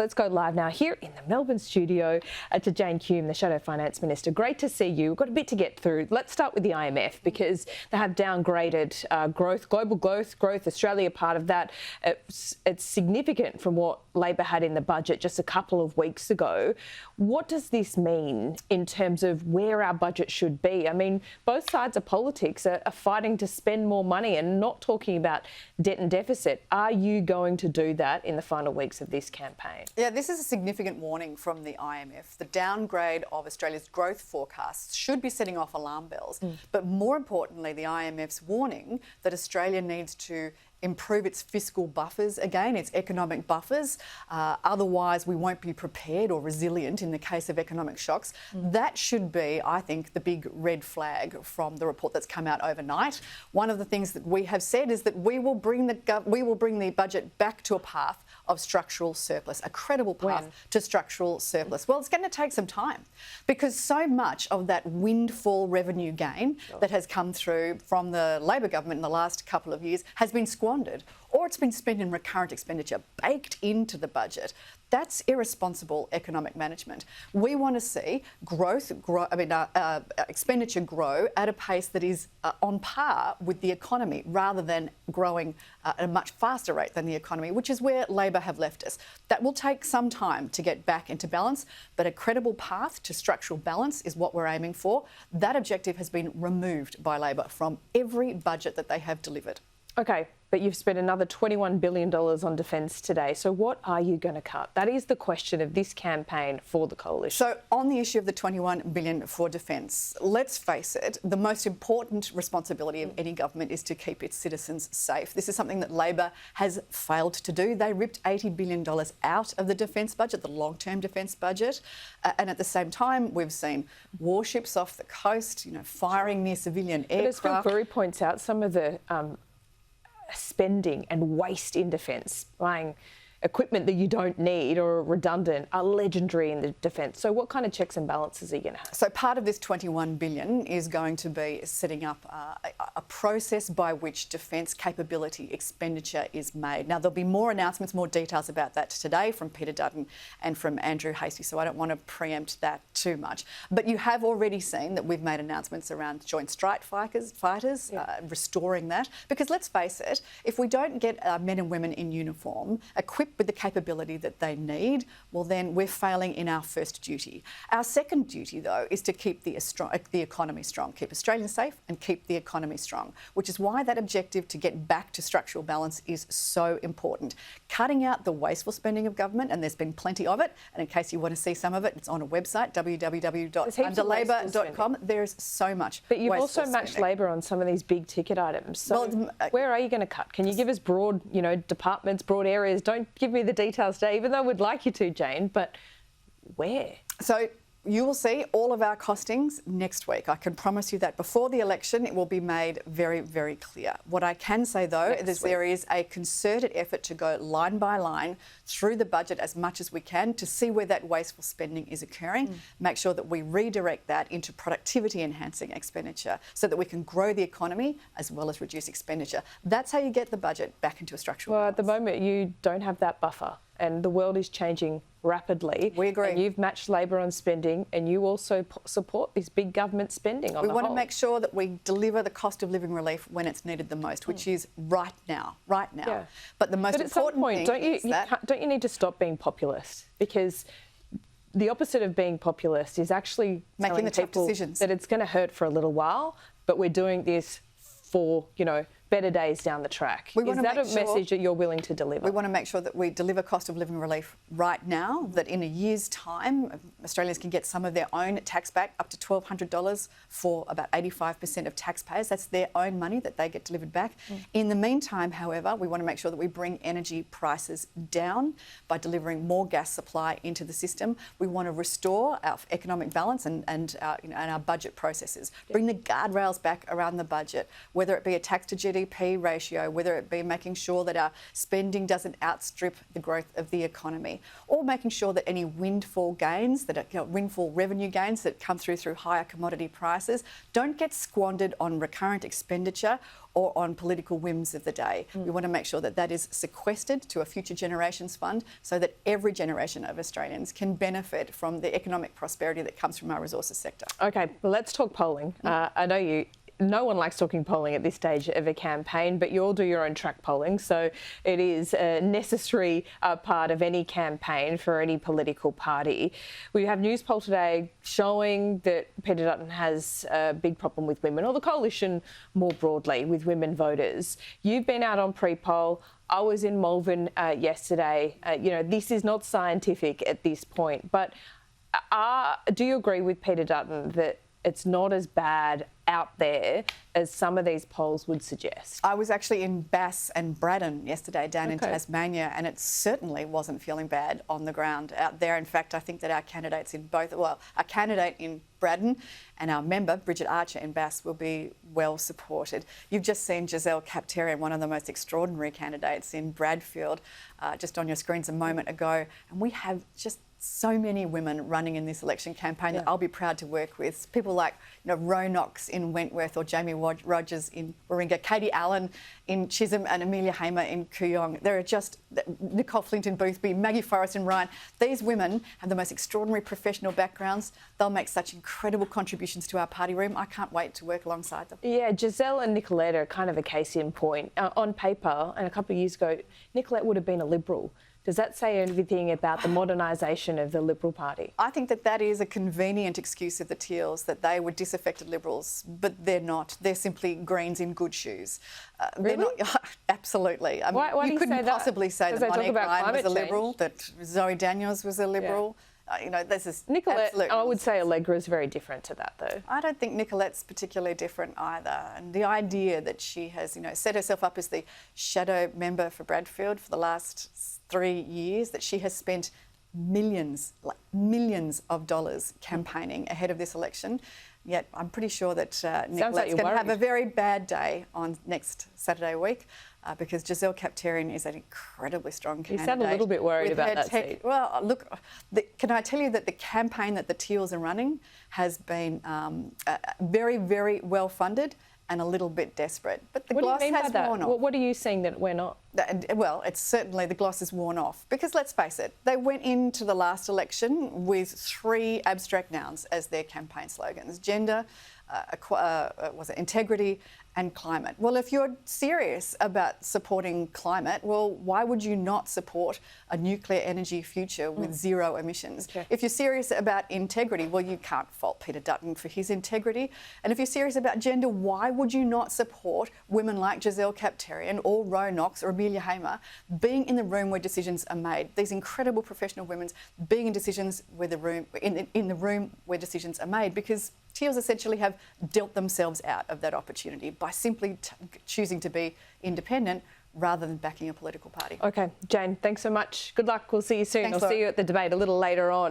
Let's go live now here in the Melbourne studio to Jane Hume, the Shadow Finance Minister. Great to see you. We've got a bit to get through. Let's start with the IMF because they have downgraded growth, global growth, Australia part of that. It's significant from what Labor had in the budget just a couple of weeks ago. What does this mean in terms of where our budget should be? I mean, both sides of politics are fighting to spend more money and not talking about debt and deficit. Are you going to do that in the final weeks of this campaign? Yeah, this is a significant warning from the IMF. The downgrade of Australia's growth forecasts should be setting off alarm bells. But more importantly, the IMF's warning that Australia needs to improve its fiscal buffers again, its economic buffers. Otherwise, we won't be prepared or resilient in the case of economic shocks. That should be, I think, the big red flag from the report that's come out overnight. One of the things that we have said is that we will bring the budget back to a path of structural surplus, a credible path to structural surplus. Well, it's going to take some time because so much of that windfall revenue gain that has come through from the Labor government in the last couple of years has been squandered, or it's been spent in recurrent expenditure, baked into the budget. That's irresponsible economic management. We want to see expenditure grow at a pace that is on par with the economy rather than growing at a much faster rate than the economy, which is where Labor have left us. That will take some time to get back into balance, but a credible path to structural balance is what we're aiming for. That objective has been removed by Labor from every budget that they have delivered. Okay, but you've spent another $21 billion on defence today. So what are you going to cut? That is the question of this campaign for the coalition. So on the issue of the $21 billion for defence, let's face it, the most important responsibility of any government is to keep its citizens safe. This is something that Labor has failed to do. They ripped $80 billion out of the defence budget, the long-term defence budget. And at the same time, we've seen warships off the coast, firing near civilian aircraft. But as Phil Burry points out, some of the spending and waste in defence, buying equipment that you don't need or redundant, are legendary in the defence. So what kind of checks and balances are you going to have? So part of this $21 billion is going to be setting up a process by which defence capability expenditure is made. Now, there'll be more announcements, more details about that today from Peter Dutton and from Andrew Hastie, so I don't want to preempt that too much. But you have already seen that we've made announcements around joint strike fighters, restoring that. Because let's face it, if we don't get our men and women in uniform equipped with the capability that they need, well, then we're failing in our first duty. Our second duty, though, is to keep the economy strong, keep Australians safe and keep the economy strong, which is why that objective to get back to structural balance is so important. Cutting out the wasteful spending of government, and there's been plenty of it, and in case you want to see some of it, it's on a website, www.underlabor.com. There's so much. But you've also matched Labor on some of these big ticket items. So where are you going to cut? Can you give us broad, departments, broad areas? Don't give me the details today, even though we'd like you to, Jane, but where? So you will see all of our costings next week. I can promise you that. Before the election, it will be made very, very clear. What I can say, though, is there is a concerted effort to go line by line through the budget as much as we can to see where that wasteful spending is occurring, make sure that we redirect that into productivity-enhancing expenditure so that we can grow the economy as well as reduce expenditure. That's how you get the budget back into a structural balance. At the moment, you don't have that buffer, and the world is changing rapidly. We agree. And you've matched Labor on spending, and you also support this big government spending on the whole. We want to make sure that we deliver the cost of living relief when it's needed the most, which is right now. Yeah. But the most important thing is that... Don't you need to stop being populist? Because the opposite of being populist is actually making the tough people decisions. That it's going to hurt for a little while, but we're doing this for, better days down the track. Is that a message that you're willing to deliver? We want to make sure that we deliver cost of living relief right now, that in a year's time, Australians can get some of their own tax back, up to $1,200 for about 85% of taxpayers. That's their own money that they get delivered back. In the meantime, however, we want to make sure that we bring energy prices down by delivering more gas supply into the system. We want to restore our economic balance and our budget processes. Bring the guardrails back around the budget, whether it be a tax to GDP GDP ratio, whether it be making sure that our spending doesn't outstrip the growth of the economy, or making sure that any windfall gains, windfall revenue gains that come through higher commodity prices don't get squandered on recurrent expenditure or on political whims of the day. We want to make sure that that is sequestered to a future generations fund so that every generation of Australians can benefit from the economic prosperity that comes from our resources sector. Okay, well, let's talk polling. I know no one likes talking polling at this stage of a campaign, but you all do your own track polling, so it is a necessary part of any campaign for any political party. We have news poll today showing that Peter Dutton has a big problem with women, or the coalition more broadly, with women voters. You've been out on pre-poll. I was in Malvern yesterday. This is not scientific at this point, but do you agree with Peter Dutton that it's not as bad out there as some of these polls would suggest? I was actually in Bass and Braddon yesterday down in Tasmania, and it certainly wasn't feeling bad on the ground out there. In fact, I think that our candidates in our candidate in Braddon and our member, Bridget Archer in Bass, will be well supported. You've just seen Giselle Kapterian, one of the most extraordinary candidates in Bradfield, just on your screens a moment ago, and we have just so many women running in this election campaign that I'll be proud to work with. People like Ro Knox in Wentworth, or Jamie Rogers in Warringah, Katie Allen in Chisholm, and Amelia Hamer in Kooyong. There are just Nicole Flint in Boothby, Maggie Forrest and Ryan. These women have the most extraordinary professional backgrounds. They'll make such incredible contributions to our party room. I can't wait to work alongside them. Yeah, Giselle and Nicolette are kind of a case in point. On paper, and a couple of years ago, Nicolette would have been a Liberal. Does that say anything about the modernisation of the Liberal Party? I think that is a convenient excuse of the Teals, that they were disaffected Liberals, but they're not. They're simply Greens in good shoes. Really? Absolutely. I mean, why you couldn't possibly say that Monique Ryan was a Liberal, that Zoe Daniels was a Liberal. This is Nicolette, I would say Allegra is very different to that, though. I don't think Nicolette's particularly different either. And the idea that she has, set herself up as the shadow member for Bradfield for the last 3 years, that she has spent millions of dollars campaigning ahead of this election. Yet I'm pretty sure that Nicolette's going to have a very bad day on next Saturday week. Because Giselle Kapterian is an incredibly strong candidate. You sound a little bit worried about that seat. Well, look, can I tell you that the campaign that the Teals are running has been very, very well funded and a little bit desperate. But the gloss has worn off. What are you saying that we're not? Well, it's certainly the gloss is worn off. Because let's face it, they went into the last election with 3 abstract nouns as their campaign slogans: gender, integrity and climate. Well, if you're serious about supporting climate, well, why would you not support a nuclear energy future with zero emissions? Okay. If you're serious about integrity, well, you can't fault Peter Dutton for his integrity. And if you're serious about gender, why would you not support women like Giselle Kapterian or Ro Knox or Amelia Hamer being in the room where decisions are made? These incredible professional women being in decisions where in the room where decisions are made, because Teals essentially have dealt themselves out of that opportunity by simply choosing to be independent rather than backing a political party. Okay, Jane, thanks so much. Good luck. We'll see you soon. Thanks, I'll see you at the debate a little later on.